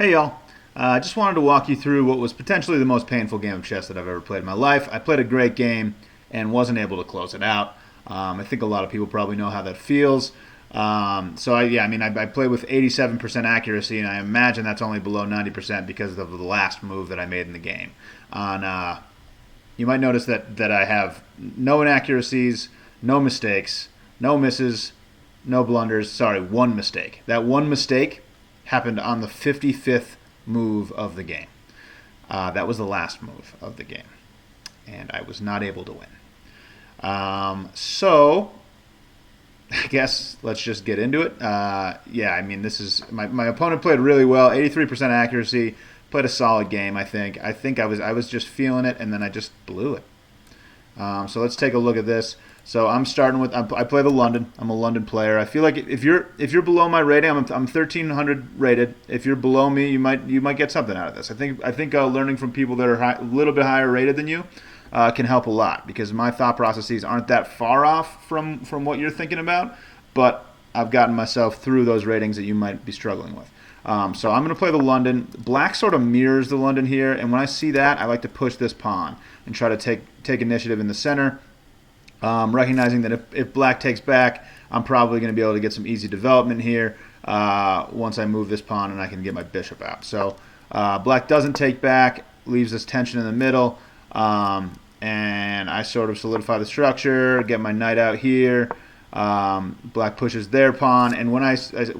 Hey y'all. I just wanted to walk you through what was potentially the most painful game of chess that I've ever played in my life. I played a great game and wasn't able to close it out. I think a lot of people probably know how that feels. I played with 87% accuracy, and I imagine that's only below 90% because of the last move that I made in the game. On You might notice that I have no inaccuracies, no mistakes, no misses, no blunders. Sorry, one mistake. That one mistake happened on the 55th move of the game. That was the last move of the game, and I was not able to win. So I guess let's just get into it. This is my opponent played really well, 83% accuracy, played a solid game. I think I was just feeling it, and then I just blew it. So let's take a look at this. So I'm starting with I play the London. I'm a London player. I feel like if you're below my rating, I'm 1300 rated. If you're below me, you might get something out of this. I think learning from people that are a little bit higher rated than you can help a lot because my thought processes aren't that far off from what you're thinking about, but I've gotten myself through those ratings that you might be struggling with. So I'm going to play the London. Black sort of mirrors the London here, and when I see that, I like to push this pawn and try to take initiative in the center, recognizing that if Black takes back, I'm probably going to be able to get some easy development here once I move this pawn and I can get my bishop out. So Black doesn't take back, leaves this tension in the middle, and I sort of solidify the structure, get my knight out here. Black pushes their pawn, and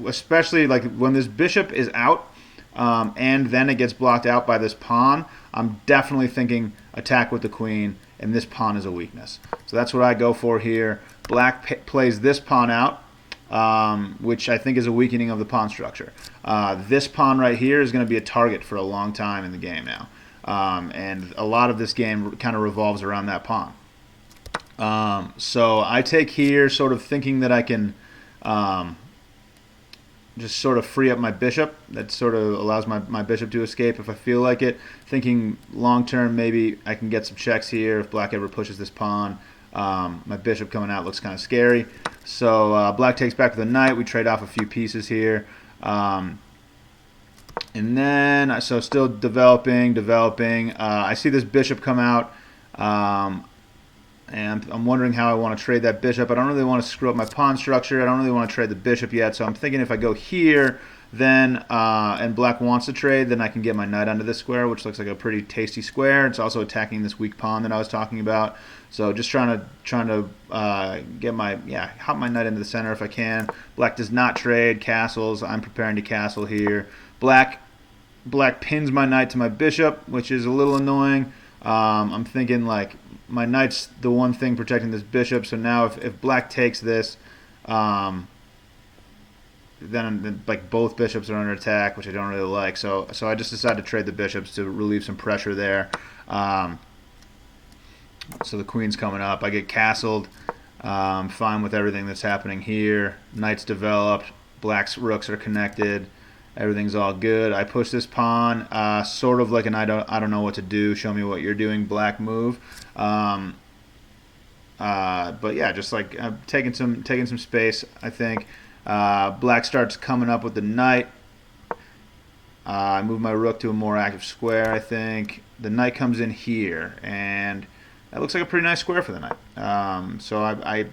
especially like when this bishop is out, and then it gets blocked out by this pawn, I'm definitely thinking attack with the queen, and this pawn is a weakness. So that's what I go for here. Black plays this pawn out, which I think is a weakening of the pawn structure. This pawn right here is going to be a target for a long time in the game now, and a lot of this game kind of revolves around that pawn. So I take here sort of thinking that I can just sort of free up my bishop. That sort of allows my bishop to escape if I feel like it. Thinking long term, maybe I can get some checks here if Black ever pushes this pawn. My bishop coming out looks kind of scary. So Black takes back with the knight. We trade off a few pieces here. And then, so still developing. I see this bishop come out. And I'm wondering how I want to trade that bishop. I don't really want to screw up my pawn structure. I don't really want to trade the bishop yet. So I'm thinking if I go here, then and Black wants to trade, then I can get my knight onto this square, which looks like a pretty tasty square. It's also attacking this weak pawn that I was talking about. So just trying to hop my knight into the center if I can. Black does not trade, castles. I'm preparing to castle here. Black pins my knight to my bishop, which is a little annoying. I'm thinking like my knight's the one thing protecting this bishop, so now if Black takes this, then like both bishops are under attack, which I don't really like. So I just decided to trade the bishops to relieve some pressure there. So the queen's coming up. I get castled. Fine with everything that's happening here. Knight's developed. Black's rooks are connected. Everything's all good. I push this pawn, sort of like an I don't know what to do. Show me what you're doing. Black move. But yeah, just like taking some space. I think Black starts coming up with the knight. I move my rook to a more active square. I think the knight comes in here, and that looks like a pretty nice square for the knight. So I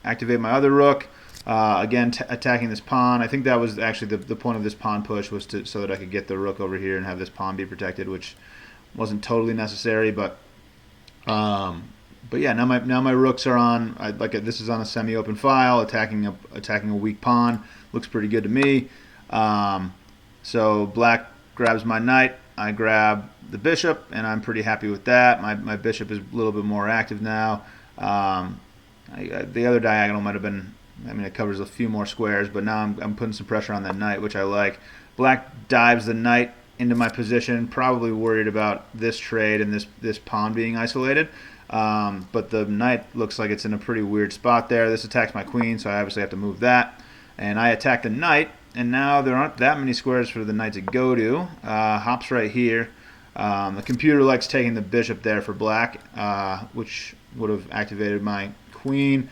activate my other rook. Again, attacking this pawn. I think that was actually the point of this pawn push was so that I could get the rook over here and have this pawn be protected, which wasn't totally necessary. But yeah, now my rooks are on. This is on a semi-open file, attacking a weak pawn. Looks pretty good to me. So Black grabs my knight. I grab the bishop, and I'm pretty happy with that. My bishop is a little bit more active now. The other diagonal might have been. I mean, it covers a few more squares, but now I'm putting some pressure on that knight, which I like. Black dives the knight into my position, probably worried about this trade and this pawn being isolated. But the knight looks like it's in a pretty weird spot there. This attacks my queen, so I obviously have to move that. And I attack the knight, and now there aren't that many squares for the knight to go to. Hops right here. The computer likes taking the bishop there for Black, which would have activated my queen.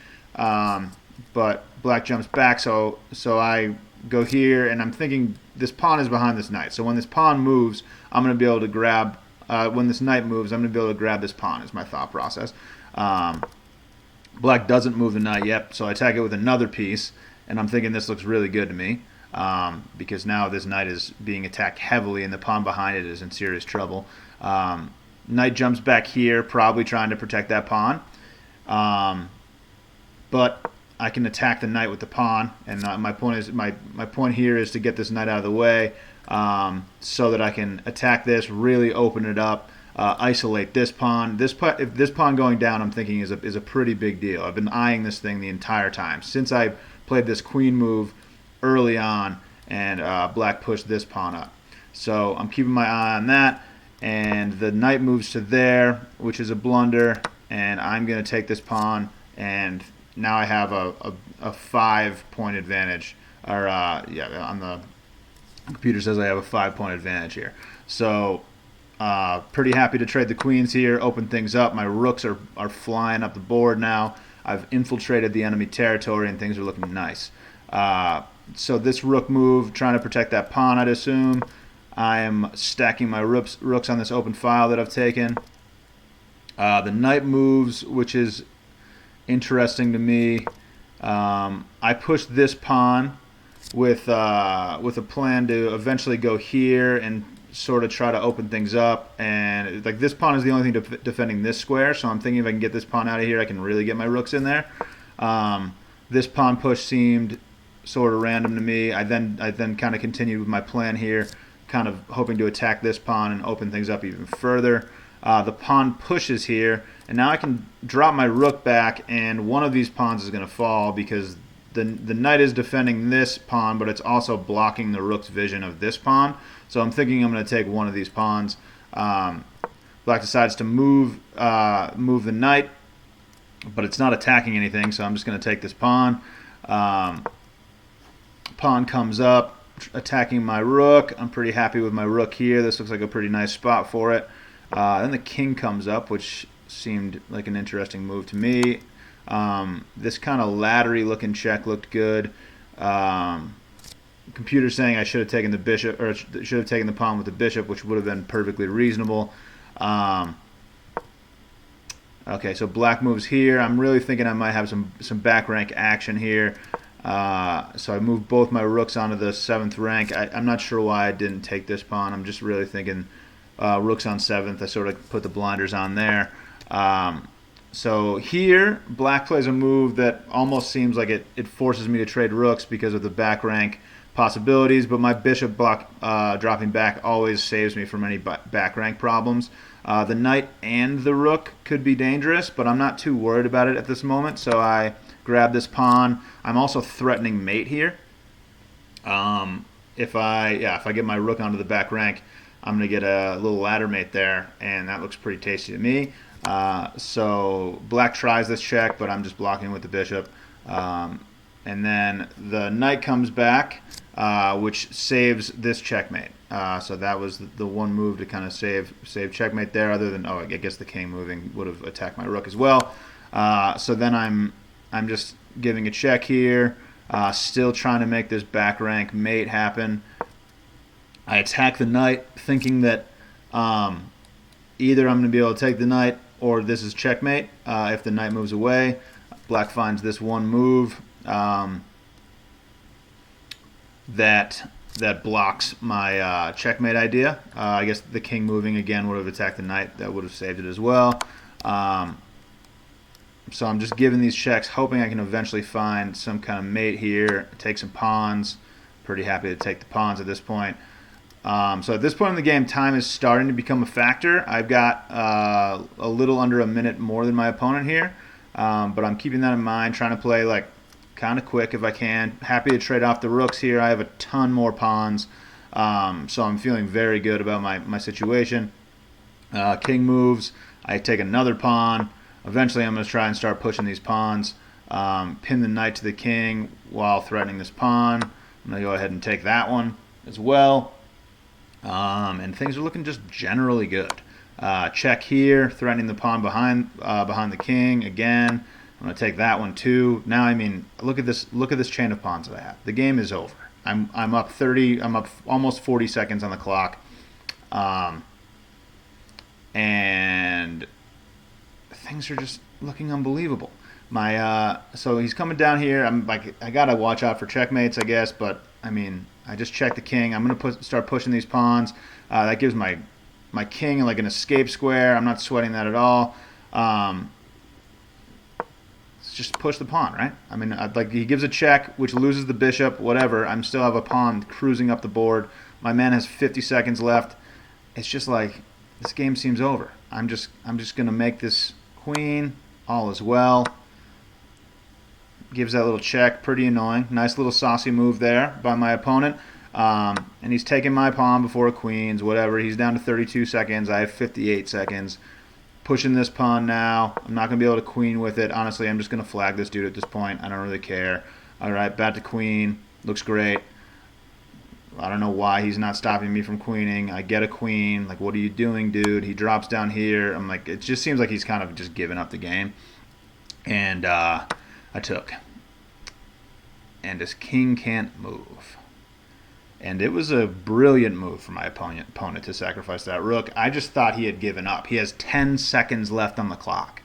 But Black jumps back, so I go here, and I'm thinking this pawn is behind this knight. So when this pawn moves, I'm going to be able to grab. When this knight moves, I'm going to be able to grab this pawn. Is my thought process. Black doesn't move the knight yet, so I attack it with another piece, and I'm thinking this looks really good to me because now this knight is being attacked heavily, and the pawn behind it is in serious trouble. Knight jumps back here, probably trying to protect that pawn, but I can attack the knight with the pawn, and my point here is to get this knight out of the way so that I can attack this, really open it up. Isolate this pawn. If this pawn going down, I'm thinking is a pretty big deal. I've been eyeing this thing the entire time since I played this queen move early on, and black pushed this pawn up. So I'm keeping my eye on that, and the knight moves to there, which is a blunder, and I'm going to take this pawn, and now I have a 5-point advantage. Or yeah, on the computer says I have a 5-point advantage here. So. Pretty happy to trade the queens here, open things up. My rooks are flying up the board now. I've infiltrated the enemy territory, and things are looking nice. So this rook move, trying to protect that pawn, I'd assume. I am stacking my rooks on this open file that I've taken. The knight moves, which is interesting to me. I pushed this pawn with a plan to eventually go here and sort of try to open things up, and like this pawn is the only thing defending this square, so I'm thinking if I can get this pawn out of here, I can really get my rooks in there. This pawn push seemed sort of random to me. I then kind of continued with my plan here, kind of hoping to attack this pawn and open things up even further. The pawn pushes here, and now I can drop my rook back, and one of these pawns is going to fall because the knight is defending this pawn, but it's also blocking the rook's vision of this pawn. So I'm thinking I'm going to take one of these pawns. Black decides to move the knight, but it's not attacking anything, so I'm just going to take this pawn. Pawn comes up, attacking my rook. I'm pretty happy with my rook here. This looks like a pretty nice spot for it. Then the king comes up, which seemed like an interesting move to me. This kind of laddery looking check looked good. Computer saying I should have taken the bishop, or should have taken the pawn with the bishop, which would have been perfectly reasonable. Okay, so black moves here. I'm really thinking I might have some back rank action here. So I moved both my rooks onto the 7th rank. I'm not sure why I didn't take this pawn. I'm just really thinking rooks on 7th. I sort of put the blinders on there. So here, black plays a move that almost seems like it forces me to trade rooks because of the back rank possibilities, but my bishop block dropping back always saves me from any back rank problems. The knight and the rook could be dangerous, but I'm not too worried about it at this moment, so I grab this pawn. I'm also threatening mate here. If I get my rook onto the back rank, I'm going to get a little ladder mate there, and that looks pretty tasty to me. So black tries this check, but I'm just blocking with the bishop. And then the knight comes back, which saves this checkmate. So that was the one move to kind of save checkmate there. Other than I guess the king moving would have attacked my rook as well. So then I'm just giving a check here, still trying to make this back rank mate happen. I attack the knight, thinking that either I'm going to be able to take the knight or this is checkmate if the knight moves away. Black finds this one move that blocks my checkmate idea. I guess the king moving again would have attacked the knight. That would have saved it as well. So I'm just giving these checks, hoping I can eventually find some kind of mate here, take some pawns. Pretty happy to take the pawns at this point. So at this point in the game, time is starting to become a factor. I've got a little under a minute more than my opponent here, but I'm keeping that in mind, trying to play like kind of quick if I can. Happy to trade off the rooks here. I have a ton more pawns, so I'm feeling very good about my situation. King moves. I take another pawn. Eventually I'm going to try and start pushing these pawns. Pin the knight to the king while threatening this pawn. I'm going to go ahead and take that one as well. And things are looking just generally good. Check here, threatening the pawn behind the king again. I'm going to take that one too. Now, I mean, look at this chain of pawns that I have. The game is over. I'm up 30. I'm up almost 40 seconds on the clock, and things are just looking unbelievable. So he's coming down here. I'm like, I gotta watch out for checkmates, I guess. But I mean, I just checked the king. I'm gonna start pushing these pawns. That gives my king like an escape square. I'm not sweating that at all. Let's just push the pawn, right? I mean, like he gives a check, which loses the bishop. Whatever. I'm still have a pawn cruising up the board. My man has 50 seconds left. It's just like this game seems over. I'm just gonna make this queen. All is well. Gives that little check. Pretty annoying. Nice little saucy move there by my opponent. And he's taking my pawn before queens, whatever. He's down to 32 seconds. I have 58 seconds. Pushing this pawn now. I'm not going to be able to queen with it. Honestly, I'm just going to flag this dude at this point. I don't really care. All right, back to queen. Looks great. I don't know why he's not stopping me from queening. I get a queen. Like, what are you doing, dude? He drops down here. I'm like, it just seems like he's kind of just giving up the game. And I took. And his king can't move. And it was a brilliant move for my opponent to sacrifice that rook. I just thought he had given up. He has 10 seconds left on the clock.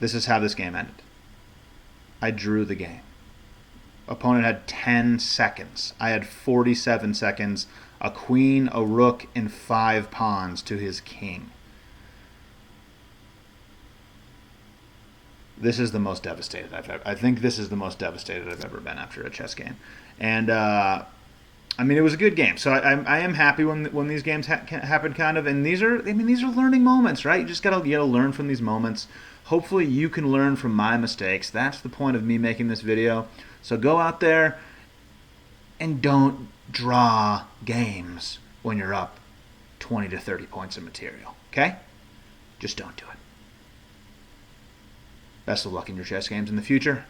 This is how this game ended. I drew the game. Opponent had 10 seconds. I had 47 seconds. A queen, a rook, and 5 pawns to his king. This is the most devastated I've ever. I think this is the most devastated I've ever been after a chess game. And I mean, it was a good game. So I am happy when these games happen, kind of. And these are learning moments, right? You just gotta learn from these moments. Hopefully, you can learn from my mistakes. That's the point of me making this video. So go out there and don't draw games when you're up 20 to 30 points of material. Okay? Just don't do it. Best of luck in your chess games in the future.